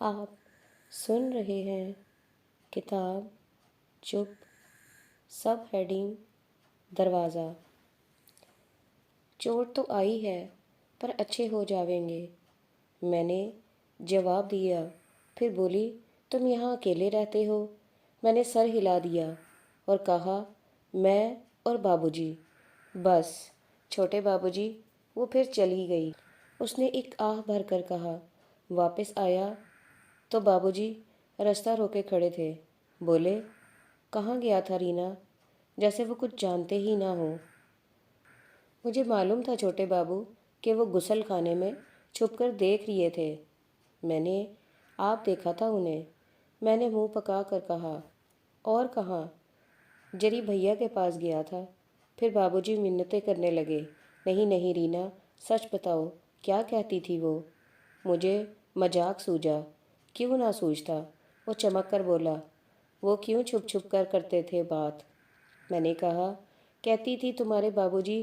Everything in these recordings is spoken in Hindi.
आप सुन रहे हैं किताब चुप, सब हेडिंग दरवाज़ा। चोट तो आई है पर अच्छे हो जावेंगे, मैंने जवाब दिया। फिर बोली, तुम यहाँ अकेले रहते हो? मैंने सर हिला दिया और कहा, मैं और बाबूजी। बस छोटे बाबूजी। वो फिर चली गई। उसने एक आह भर कर कहा। वापस आया तो बाबूजी रास्ता रोके खड़े थे। बोले, कहाँ गया था रीना? जैसे वो कुछ जानते ही ना हो। मुझे मालूम था छोटे बाबू कि वो गुसल खाने में छुपकर देख रहे थे। मैंने आप देखा था उन्हें। मैंने मुंह पका कर कहा, और कहाँ? जरी भैया के पास गया था। फिर बाबूजी मिन्नतें करने लगे। नहीं नहीं रीना, सच बताओ, क्या कहती थी वो? मुझे मजाक सूझा। क्यों ना सूझता? वो चमक कर बोला, वो क्यों छुप छुप कर करते थे बात? मैंने कहा, कहती थी तुम्हारे बाबूजी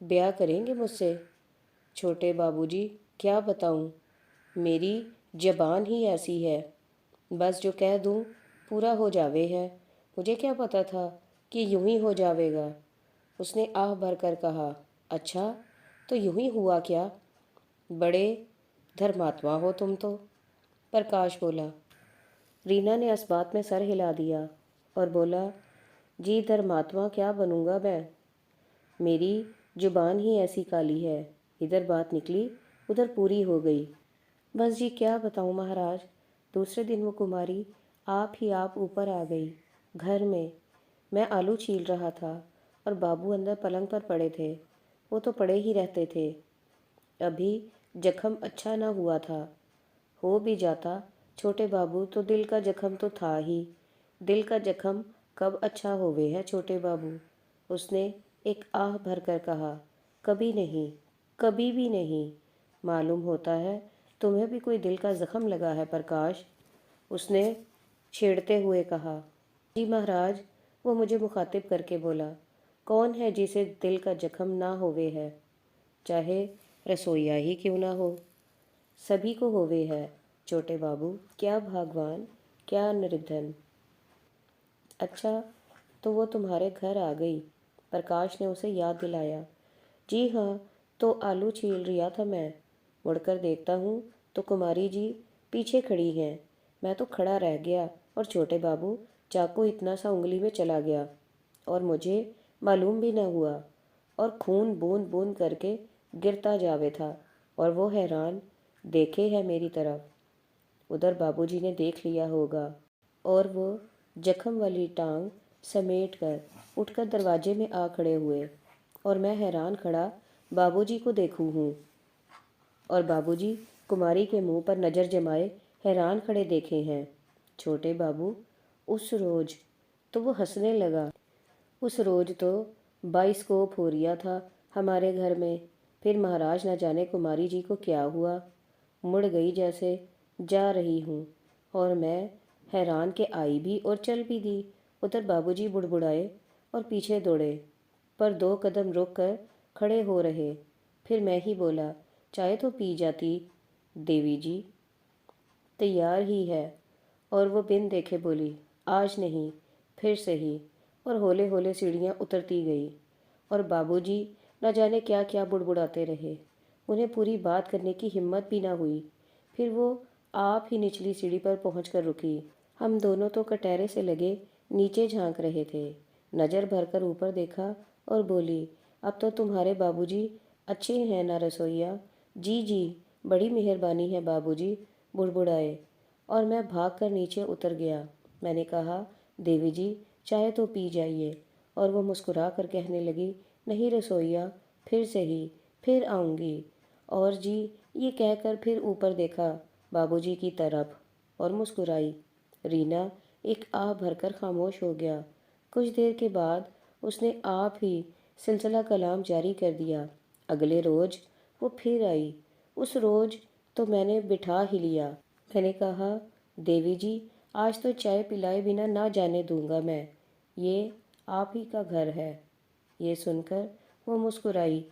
ब्याह करेंगे मुझसे। छोटे बाबूजी, क्या बताऊं, मेरी जबान ही ऐसी है। बस जो कह दूं पूरा हो जावे है। मुझे क्या पता था कि यूं ही हो जावेगा। उसने आह भर कर कहा, अच्छा तो यूं ही हुआ क्या? बड़े धर्मात्मा हो तुम तो। प्रकाश बोला। रीना ने इस बात में सर हिला दिया और बोला, जी धर्मात्मा क्या बनूंगा मैं? मेरी जुबान ही ऐसी काली है। इधर बात निकली उधर पूरी हो गई। बस जी क्या बताऊं महाराज। दूसरे दिन वो कुमारी आप ही आप ऊपर आ गई घर में। मैं आलू छील रहा था और बाबू अंदर पलंग पर पड़े थे। वो तो पड़े ही रहते थे। अभी जख्म अच्छा ना हुआ था। हो भी जाता छोटे बाबू तो दिल का जख्म तो था ही। दिल का जख्म कब अच्छा होवे है छोटे बाबू? उसने एक आह भरकर कहा, कभी नहीं, कभी भी नहीं। मालूम होता है तुम्हें भी कोई दिल का जख्म लगा है प्रकाश। उसने छेड़ते हुए कहा। जी महाराज, वो मुझे मुखातिब करके बोला, कौन है जिसे दिल का जख्म ना होवे है? चाहे रसोइया ही क्यों ना हो। सभी को होवे है छोटे बाबू। क्या भागवान, क्या निर्धन। अच्छा तो वो तुम्हारे घर आ गई? प्रकाश ने उसे याद दिलाया। जी हाँ, तो आलू छील रिया था मैं। मुड़कर देखता हूँ तो कुमारी जी पीछे खड़ी हैं। मैं तो खड़ा रह गया और छोटे बाबू चाकू इतना सा उंगली में चला गया और मुझे मालूम भी न हुआ और खून बूंद बूंद करके गिरता जावे था और वो हैरान देखे है मेरी तरफ। उधर बाबूजी ने देख लिया होगा और वो जख्म वाली टांग समेट कर उठकर दरवाजे में आ खड़े हुए और मैं हैरान खड़ा बाबूजी को देखूं हूँ और बाबूजी कुमारी के मुंह पर नज़र जमाए हैरान खड़े देखे हैं। छोटे बाबू, उस रोज तो वो हंसने लगा। उस रोज तो बाइस्कोप हो रिया था हमारे घर में। फिर महाराज न जाने कुमारी जी को क्या हुआ, मुड़ गई जैसे जा रही हूँ और मैं हैरान के आई भी और चल भी दी। उधर बाबूजी बुड़बुड़ाए और पीछे दौड़े पर 2 कदम रुक कर खड़े हो रहे। फिर मैं ही बोला, चाय तो पी जाती देवी जी। तैयार ही है। और वो बिन देखे बोली, आज नहीं, फिर सही। और होले होले सीढ़ियाँ उतरती गई और बाबूजी न जाने क्या क्या बुड़बुड़ाते रहे। उन्हें पूरी बात करने की हिम्मत भी ना हुई। फिर वो आप ही निचली सीढ़ी पर पहुँच कर रुकी। हम दोनों तो कटहरे से लगे नीचे झांक रहे थे। नज़र भरकर ऊपर देखा और बोली, अब तो तुम्हारे बाबूजी अच्छे हैं ना रसोइया? जी जी, बड़ी मेहरबानी है बाबूजी, बुड़बुड़ाए और मैं भाग कर नीचे उतर गया। मैंने कहा, देवी जी चाय तो पी जाइए। और वो मुस्कुरा कर कहने लगी, नहीं रसोइया, फिर सही, फिर आऊँगी। और जी ये कहकर फिर ऊपर देखा बाबूजी की तरफ और मुस्कुराई। रीना एक आह भरकर खामोश हो गया। कुछ देर के बाद उसने आप ही सिलसिला कलाम जारी कर दिया। अगले रोज वो फिर आई। उस रोज तो मैंने बिठा ही लिया। मैंने कहा, देवी जी आज तो चाय पिलाए बिना ना जाने दूंगा मैं। ये आप ही का घर है। ये सुनकर वो मुस्कुराई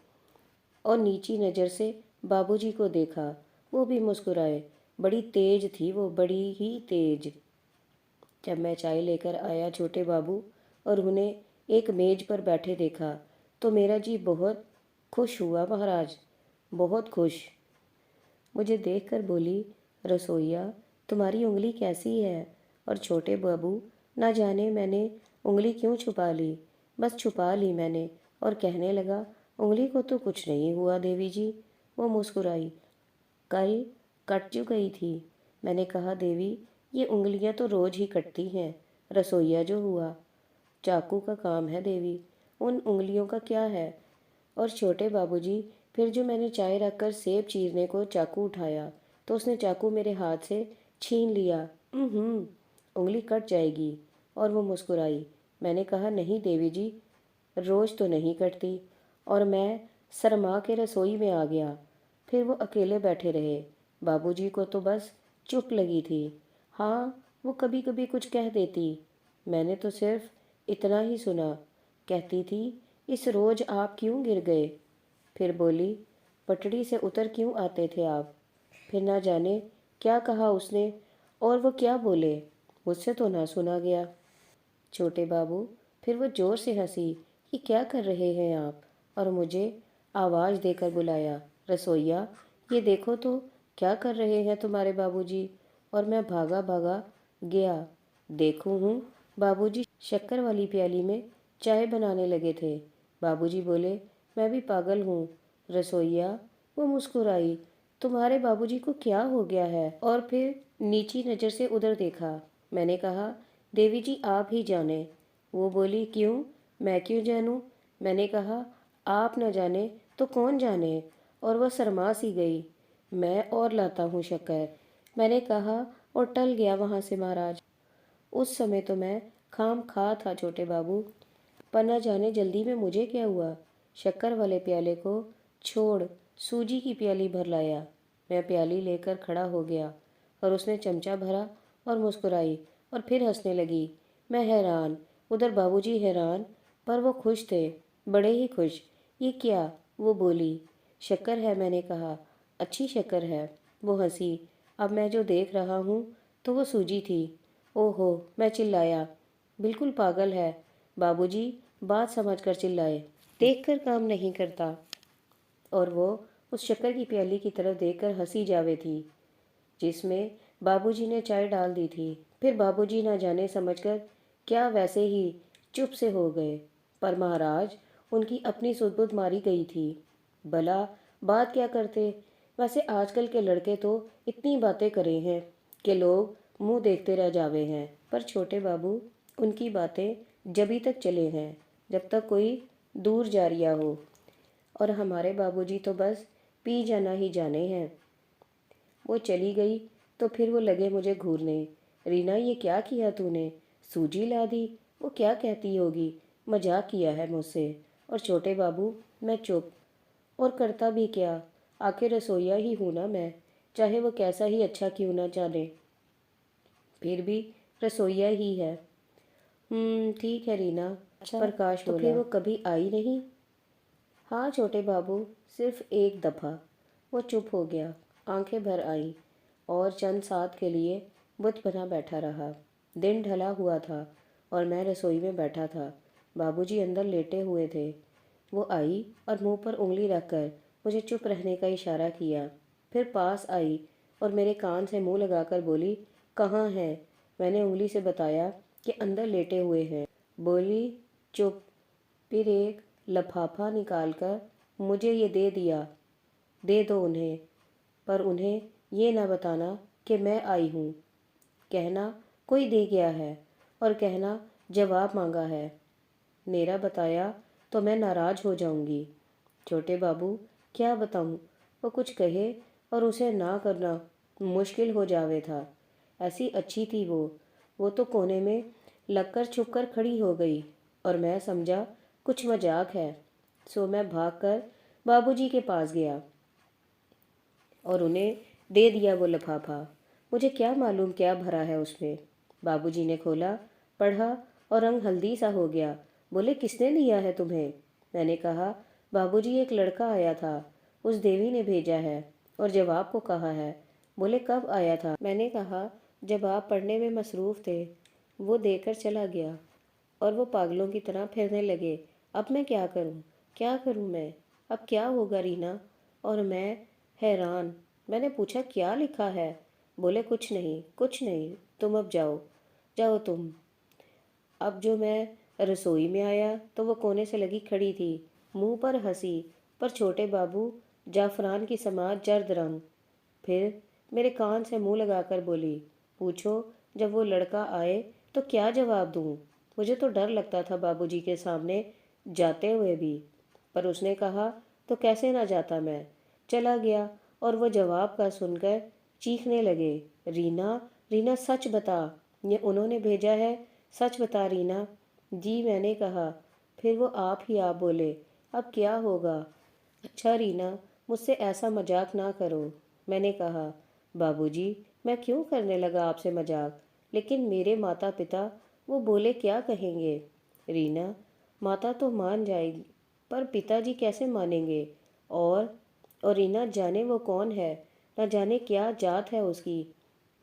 और नीची नज़र से बाबूजी को देखा। वो भी मुस्कुराए। बड़ी तेज थी वो, बड़ी ही तेज। जब मैं चाय लेकर आया छोटे बाबू और उन्हें एक मेज पर बैठे देखा तो मेरा जी बहुत खुश हुआ महाराज, बहुत खुश। मुझे देखकर बोली, रसोइया तुम्हारी उंगली कैसी है? और छोटे बाबू, ना जाने मैंने उंगली क्यों छुपा ली, बस छुपा ली मैंने। और कहने लगा, उंगली को तो कुछ नहीं हुआ देवी जी। वो मुस्कुराई, कल कट जो गई थी। मैंने कहा, देवी ये उंगलियां तो रोज ही कटती हैं, रसोइया जो हुआ चाकू का काम है देवी, उन उंगलियों का क्या है? और छोटे बाबूजी, फिर जो मैंने चाय रखकर सेब चीरने को चाकू उठाया तो उसने चाकू मेरे हाथ से छीन लिया। उंगली कट जाएगी। और वो मुस्कुराई। मैंने कहा, नहीं देवी जी, रोज तो नहीं कटती। और मैं शर्मा के रसोई में आ गया। फिर वो अकेले बैठे रहे। बाबूजी को तो बस चुप लगी थी। हाँ, वो कभी कभी कुछ कह देती, मैंने तो सिर्फ इतना ही सुना। कहती थी, इस रोज आप क्यों गिर गए? फिर बोली, पटड़ी से उतर क्यों आते थे आप? फिर ना जाने क्या कहा उसने, और वो क्या बोले, मुझसे तो ना सुना गया। छोटे बाबू, फिर वो जोर से हंसी, ये क्या कर रहे हैं आप? और मुझे आवाज़ देकर बुलाया, रसोइया ये देखो तो क्या कर रहे हैं तुम्हारे बाबूजी। और मैं भागा भागा गया। देखूं हूँ, बाबूजी शक्कर वाली प्याली में चाय बनाने लगे थे। बाबूजी बोले, मैं भी पागल हूँ रसोइया। वो मुस्कुराई, तुम्हारे बाबूजी को क्या हो गया है? और फिर नीची नज़र से उधर देखा। मैंने कहा, देवी जी आप ही जाने। वो बोली, क्यों, मैं क्यों जानूं? मैंने कहा, आप न जाने तो कौन जाने। और वह शर्मा सी गई। मैं और लाता हूँ शक्कर, मैंने कहा, और टल गया वहाँ से महाराज। उस समय तो मैं खाम खा था छोटे बाबू, पर न जाने जल्दी में मुझे क्या हुआ। शक्कर वाले प्याले को छोड़ सूजी की प्याली भर लाया। मैं प्याली लेकर खड़ा हो गया और उसने चमचा भरा और मुस्कुराई और फिर हंसने लगी। मैं हैरान, उधर बाबूजी हैरान, पर वो खुश थे, बड़े ही खुश। ये क्या? वो बोली, शक्कर है। मैंने कहा, अच्छी शक्कर है। वो हंसी। अब मैं जो देख रहा हूँ तो वो सूजी थी। ओहो, मैं चिल्लाया, बिल्कुल पागल है। बाबूजी बात समझकर चिल्लाए, देखकर काम नहीं करता। और वो उस शक्कर की प्याली की तरफ देखकर हंसी जावे थी जिसमें बाबूजी ने चाय डाल दी थी। फिर बाबूजी ना जाने समझकर क्या वैसे ही चुप से हो गए। पर महाराज, उनकी अपनी सुध मारी गई थी। भला बात क्या करते? वैसे आजकल के लड़के तो इतनी बातें करे हैं कि लोग मुंह देखते रह जावे हैं। पर छोटे बाबू, उनकी बातें जभी तक चले हैं जब तक कोई दूर जा रिया हो। और हमारे बाबूजी तो बस पी जाना ही जाने हैं। वो चली गई तो फिर वो लगे मुझे घूरने। रीना, ये क्या किया तूने? सूजी ला दी? वो क्या कहती होगी, मजाक किया है मुझसे। और छोटे बाबू, मैं चुप। और करता भी क्या, आखिर रसोइया ही हूँ ना मैं, चाहे वो कैसा ही अच्छा क्यों ना जाने, फिर भी रसोइया ही है। ठीक है रीना। अच्छा, प्रकाश तो फिर वो कभी आई नहीं? हाँ छोटे बाबू, सिर्फ एक दफ़ा। वो चुप हो गया, आंखें भर आईं और चंद साथ के लिए बुत बना बैठा रहा। दिन ढला हुआ था और मैं रसोई में बैठा था। बाबूजी अंदर लेटे हुए थे। वो आई और मुंह पर उंगली रखकर मुझे चुप रहने का इशारा किया। फिर पास आई और मेरे कान से मुंह लगाकर बोली, कहाँ हैं? मैंने उंगली से बताया कि अंदर लेटे हुए हैं। बोली, चुप। फिर एक लफाफा निकालकर मुझे ये दे दिया। दे दो उन्हें, पर उन्हें ये ना बताना कि मैं आई हूँ। कहना कोई दे गया है और कहना जवाब मांगा है। मेरा बताया तो मैं नाराज हो जाऊंगी। छोटे बाबू, क्या बताऊं? वो कुछ कहे और उसे ना करना मुश्किल हो जावे था। ऐसी अच्छी थी वो तो कोने में लगकर छुपकर खड़ी हो गई और मैं समझा कुछ मजाक है। सो मैं भागकर बाबूजी के पास गया और उन्हें दे दिया वो लिफाफा। मुझे क्या मालूम क्या भरा है उसमें। बाबूजी ने खोला, पढ़ा और रंग हल्दी सा हो गया। बोले, किसने दिया है तुम्हें? मैंने कहा, बाबूजी एक लड़का आया था, उस देवी ने भेजा है और जवाब को कहा है। बोले कब आया था? मैंने कहा जब आप पढ़ने में मसरूफ़ थे। वो देकर चला गया और वो पागलों की तरह फिरने लगे। अब मैं क्या करूं? क्या करूं मैं? अब क्या होगा रीना? और मैं हैरान। मैंने पूछा क्या लिखा है? बोले कुछ नहीं, कुछ नहीं, तुम अब जाओ, जाओ तुम। अब जो मैं रसोई में आया तो वो कोने से लगी खड़ी थी, मुंह पर हंसी, पर छोटे बाबू जाफरान की समाज जर्द रंग। फिर मेरे कान से मुंह लगाकर बोली, पूछो जब वो लड़का आए तो क्या जवाब दूं? मुझे तो डर लगता था बाबूजी के सामने जाते हुए भी। पर उसने कहा तो कैसे ना जाता मैं। चला गया और वो जवाब का सुनकर चीखने लगे, रीना, रीना सच बता, ये उन्होंने भेजा है, सच बता रीना। जी मैंने कहा। फिर वो आप बोले, अब क्या होगा? अच्छा रीना, मुझसे ऐसा मजाक ना करो। मैंने कहा, बाबूजी, मैं क्यों करने लगा आपसे मजाक? लेकिन मेरे माता पिता, वो बोले क्या कहेंगे? रीना, माता तो मान जाएगी, पर पिताजी कैसे मानेंगे? और रीना जाने वो कौन है, ना जाने क्या जात है उसकी।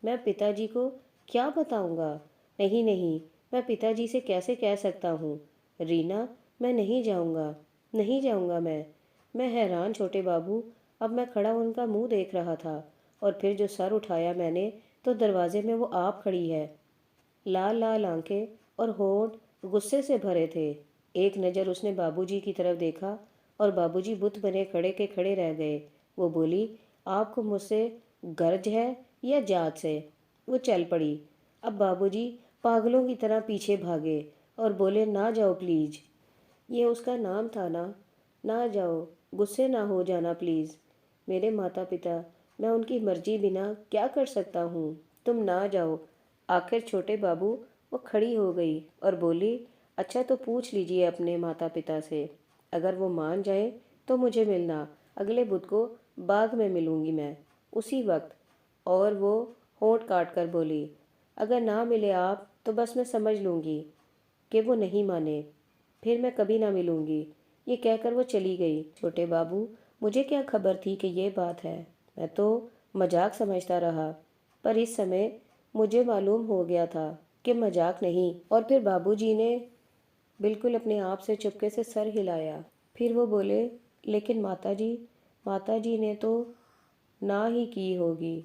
मैं पिताजी को क्या बताऊंगा? नहीं नहीं, मैं पिताजी से कैसे कह सकता हूँ? रीना, मैं नहीं जाऊंगा, नहीं जाऊंगा मैं हैरान छोटे बाबू। अब मैं खड़ा उनका मुंह देख रहा था और फिर जो सर उठाया मैंने तो दरवाजे में वो आप खड़ी है। लाल लाल आंखें और होंठ गुस्से से भरे थे। एक नज़र उसने बाबूजी की तरफ देखा और बाबूजी बुत बने खड़े के खड़े रह गए। वो बोली, आपको मुझसे गर्ज है या जात से? वो चल पड़ी। अब बाबूजी पागलों की तरह पीछे भागे और बोले, ना जाओ प्लीज। ये उसका नाम था ना, ना जाओ, गुस्से ना हो जाना प्लीज़। मेरे माता पिता, मैं उनकी मर्जी बिना क्या कर सकता हूँ? तुम ना जाओ। आखिर छोटे बाबू वो खड़ी हो गई और बोली, अच्छा तो पूछ लीजिए अपने माता पिता से, अगर वो मान जाए तो मुझे मिलना, अगले बुध को बाग में मिलूंगी मैं, उसी वक्त। और वो होंठ काट कर बोली, अगर ना मिले आप तो बस मैं समझ लूँगी कि वो नहीं माने, फिर मैं कभी ना मिलूंगी। ये कहकर वो चली गई। छोटे बाबू, मुझे क्या खबर थी कि ये बात है? मैं तो मजाक समझता रहा, पर इस समय मुझे मालूम हो गया था कि मजाक नहीं। और फिर बाबूजी ने बिल्कुल अपने आप से चुपके से सर हिलाया। फिर वो बोले, लेकिन माताजी, माताजी ने तो ना ही की होगी।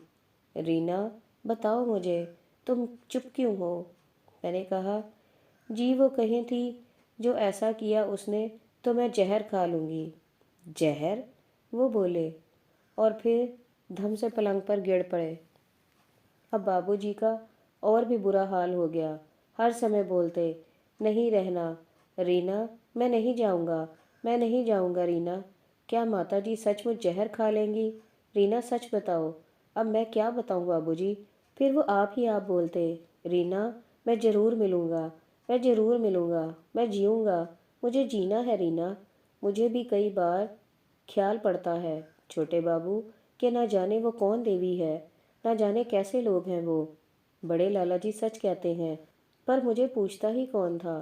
रीना, बताओ मुझे, तुम चुप क्यों हो? मैंने कहा, जी वो कहीं थी, जो ऐसा किया उसने तो मैं जहर खा लूँगी। जहर? वो बोले और फिर धम से पलंग पर गिर पड़े। अब बाबूजी का और भी बुरा हाल हो गया। हर समय बोलते, नहीं रहना रीना, मैं नहीं जाऊंगा, मैं नहीं जाऊंगा रीना। क्या माताजी सचमुच जहर खा लेंगी? रीना सच बताओ। अब मैं क्या बताऊं बाबूजी? फिर वो आप बोलते, रीना, मैं ज़रूर मिलूंगा, मैं ज़रूर मिलूंगा, मैं जीऊंगा, मुझे जीना है रीना। मुझे भी कई बार ख्याल पड़ता है छोटे बाबू कि ना जाने वो कौन देवी है, ना जाने कैसे लोग हैं वो। बड़े लाला जी सच कहते हैं, पर मुझे पूछता ही कौन था।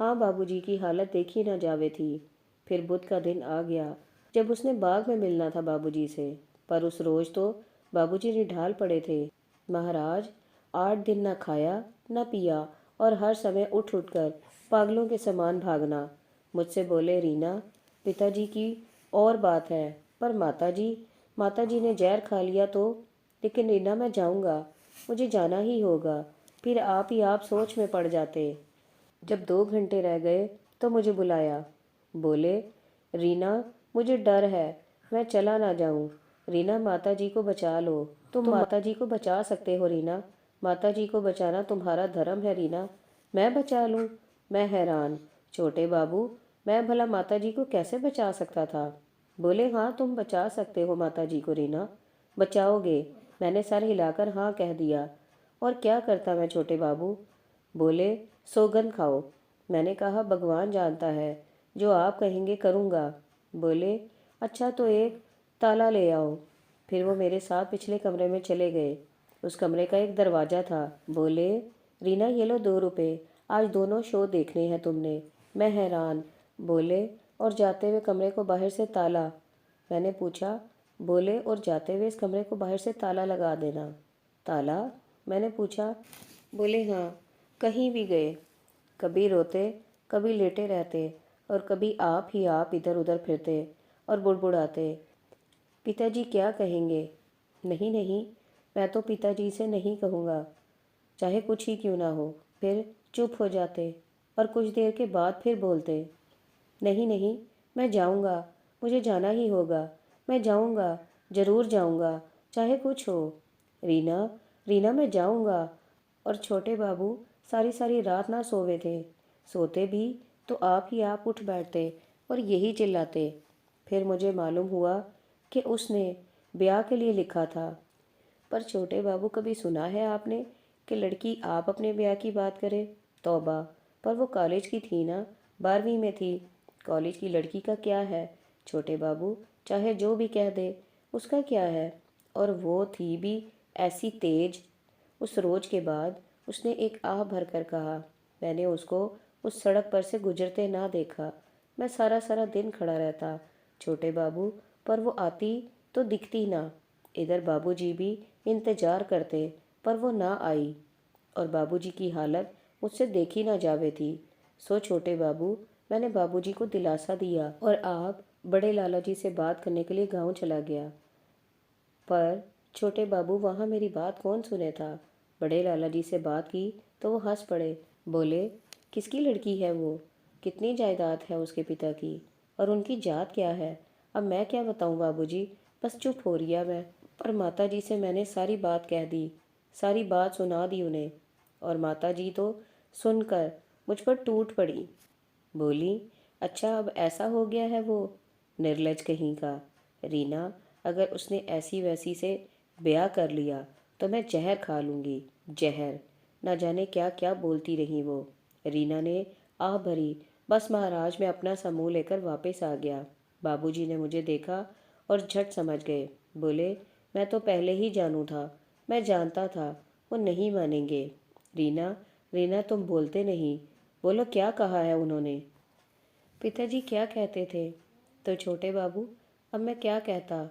हाँ, बाबूजी की हालत देखी ना जावे थी। फिर बुध का दिन आ गया जब उसने बाग में मिलना था बाबूजी से, पर उस रोज तो बाबूजी निढाल पड़े थे। महाराज, 8 दिन ना खाया ना पिया और हर समय उठ उठकर पागलों के समान भागना। मुझसे बोले, रीना, पिताजी की और बात है, पर माताजी, माताजी ने जहर खा लिया तो? लेकिन रीना, मैं जाऊंगा, मुझे जाना ही होगा। फिर आप सोच में पड़ जाते। जब 2 घंटे रह गए तो मुझे बुलाया। बोले, रीना, मुझे डर है, मैं चला ना जाऊं। रीना, माता जी को बचा लो। तुम माता जी को बचा सकते हो रीना, माता जी को बचाना तुम्हारा धर्म है रीना। मैं बचा लूं? मैं हैरान। छोटे बाबू, मैं भला माता जी को कैसे बचा सकता था? बोले, हाँ तुम बचा सकते हो माता जी को रीना, बचाओगे। मैंने सर हिलाकर हाँ कह दिया। और क्या करता मैं छोटे बाबू? बोले, सौगंध खाओ। मैंने कहा, भगवान जानता है, जो आप कहेंगे करूँगा। बोले, अच्छा तो एक ताला ले आओ। फिर वो मेरे साथ पिछले कमरे में चले गए। उस कमरे का एक दरवाज़ा था। बोले, रीना ये लो 2 रुपए, आज दोनों शो देखने हैं तुमने। मैं हैरान। बोले, और जाते हुए कमरे को बाहर से ताला। मैंने पूछा, बोले, और जाते हुए इस कमरे को बाहर से ताला लगा देना। ताला? मैंने पूछा। बोले, हाँ, कहीं भी गए, कभी रोते, कभी लेटे रहते, और कभी आप ही आप इधर उधर फिरते और बुड़बुड़ाते। पिताजी क्या कहेंगे? नहीं नहीं, मैं तो पिताजी से नहीं कहूँगा, चाहे कुछ ही क्यों ना हो। फिर चुप हो जाते और कुछ देर के बाद फिर बोलते, नहीं नहीं, मैं जाऊँगा, मुझे जाना ही होगा, मैं जाऊँगा, ज़रूर जाऊँगा, चाहे कुछ हो। रीना, रीना, मैं जाऊँगा। और छोटे बाबू सारी सारी रात ना सोए थे। सोते भी तो आप ही आप उठ बैठते और यही चिल्लाते। फिर मुझे मालूम हुआ कि उसने ब्याह के लिए लिखा था। पर छोटे बाबू, कभी सुना है आपने कि लड़की आप अपने ब्याह की बात करे? तौबा! पर वो कॉलेज की थी ना, 12वीं में थी। कॉलेज की लड़की का क्या है छोटे बाबू, चाहे जो भी कह दे, उसका क्या है? और वो थी भी ऐसी तेज। उस रोज के बाद उसने एक आह भर कर कहा, मैंने उसको उस सड़क पर से गुजरते ना देखा। मैं सारा सारा दिन खड़ा रहता छोटे बाबू, पर वो आती तो दिखती ना। इधर बाबूजी भी इंतजार करते, पर वो ना आई। और बाबूजी की हालत मुझसे देखी ना जावे थी। सो छोटे बाबू, मैंने बाबूजी को दिलासा दिया और आप बड़े लाला जी से बात करने के लिए गांव चला गया। पर छोटे बाबू, वहाँ मेरी बात कौन सुने था? बड़े लाला जी से बात की तो वो हंस पड़े। बोले, किसकी लड़की है वो? कितनी जायदाद है उसके पिता की? और उनकी जात क्या है? अब मैं क्या बताऊँ बाबूजी, बस चुप हो रिया मैं। पर माता जी से मैंने सारी बात कह दी, सारी बात सुना दी उन्हें। और माता जी तो सुनकर मुझ पर टूट पड़ी। बोली, अच्छा, अब ऐसा हो गया है वो? निर्लज कहीं का। रीना, अगर उसने ऐसी वैसी से ब्याह कर लिया तो मैं जहर खा लूँगी, जहर। ना जाने क्या क्या बोलती रही वो। रीना ने आह भरी। बस महाराज, मैं अपना सा मुँह लेकर वापस आ गया। बाबूजी ने मुझे देखा और झट समझ गए। बोले, मैं तो पहले ही जानू था, मैं जानता था वो नहीं मानेंगे। रीना, रीना, तुम बोलते नहीं, बोलो क्या कहा है उन्होंने? पिताजी क्या कहते थे? तो छोटे बाबू, अब मैं क्या कहता?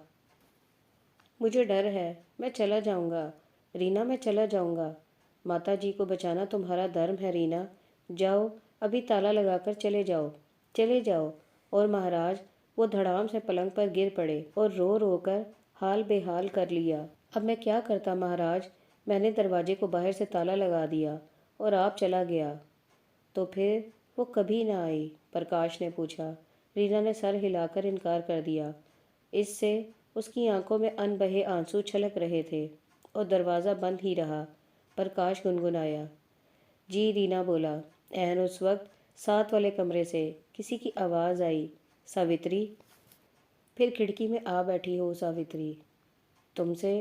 मुझे डर है, मैं चला जाऊंगा। रीना, मैं चला जाऊंगा। माता जी को बचाना तुम्हारा धर्म है रीना। जाओ, अभी ताला लगाकर चले जाओ, चले जाओ। और महाराज, वो धड़ाम से पलंग पर गिर पड़े और रो रो कर हाल बेहाल कर लिया। अब मैं क्या करता महाराज? मैंने दरवाजे को बाहर से ताला लगा दिया और आप चला गया। तो फिर वो कभी ना आई? प्रकाश ने पूछा। रीना ने सर हिलाकर इनकार कर दिया। इससे उसकी आंखों में अनबहे आंसू छलक रहे थे। और दरवाज़ा बंद ही रहा। प्रकाश गुनगुनाया। जी, रीना बोला। एहन उस वक्त साथ वाले कमरे से किसी की आवाज़ आई, सावित्री। फिर खिड़की में आ बैठी हो सावित्री। तुमसे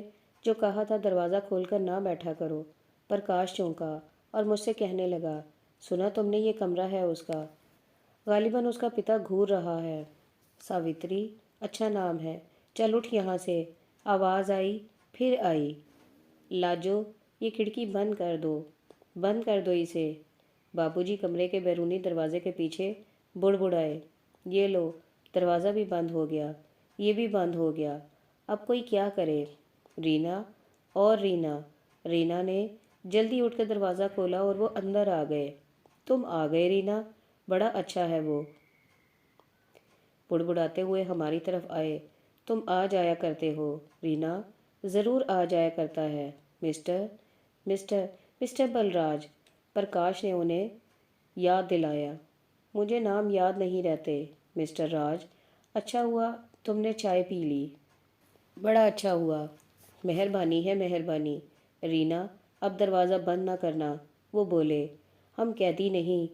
जो कहा था दरवाज़ा खोलकर ना बैठा करो। प्रकाश चौंका और मुझसे कहने लगा, सुना तुमने, ये कमरा है उसका। गालिबन उसका पिता घूर रहा है। सावित्री अच्छा नाम है, चल उठ यहाँ से। आवाज़ आई, फिर आई। लाजो, ये खिड़की बंद कर दो, बंद कर दो इसे। बाबूजी कमरे के बैरूनी दरवाजे के पीछे बुड़बुड़ाए। ये लो, दरवाज़ा भी बंद हो गया, ये भी बंद हो गया। अब कोई क्या करे? रीना और रीना। रीना ने जल्दी उठकर दरवाज़ा खोला और वो अंदर आ गए। तुम आ गए रीना, बड़ा अच्छा है वो। बुड़बुड़ाते हुए हमारी तरफ आए। तुम आ जाया करते हो रीना, ज़रूर आ जाया करता है। मिस्टर मिस्टर मिस्टर बलराज, प्रकाश ने उन्हें याद दिलाया। मुझे नाम याद नहीं रहते मिस्टर राज। अच्छा हुआ तुमने चाय पी ली, बड़ा अच्छा हुआ। मेहरबानी है, मेहरबानी। रीना, अब दरवाज़ा बंद ना करना। वो बोले, हम कैदी नहीं,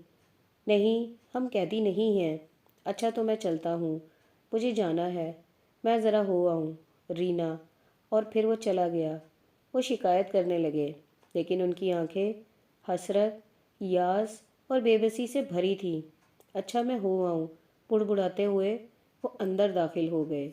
नहीं, हम कैदी नहीं हैं। अच्छा, तो मैं चलता हूँ, मुझे जाना है, मैं ज़रा हो आऊँ। रीना। और फिर वो चला गया। वो शिकायत करने लगे, लेकिन उनकी आंखें हसरत, यास और बेबसी से भरी थी। अच्छा, मैं हो आऊँ, बुड़बुड़ाते हुए वो अंदर दाखिल हो गए।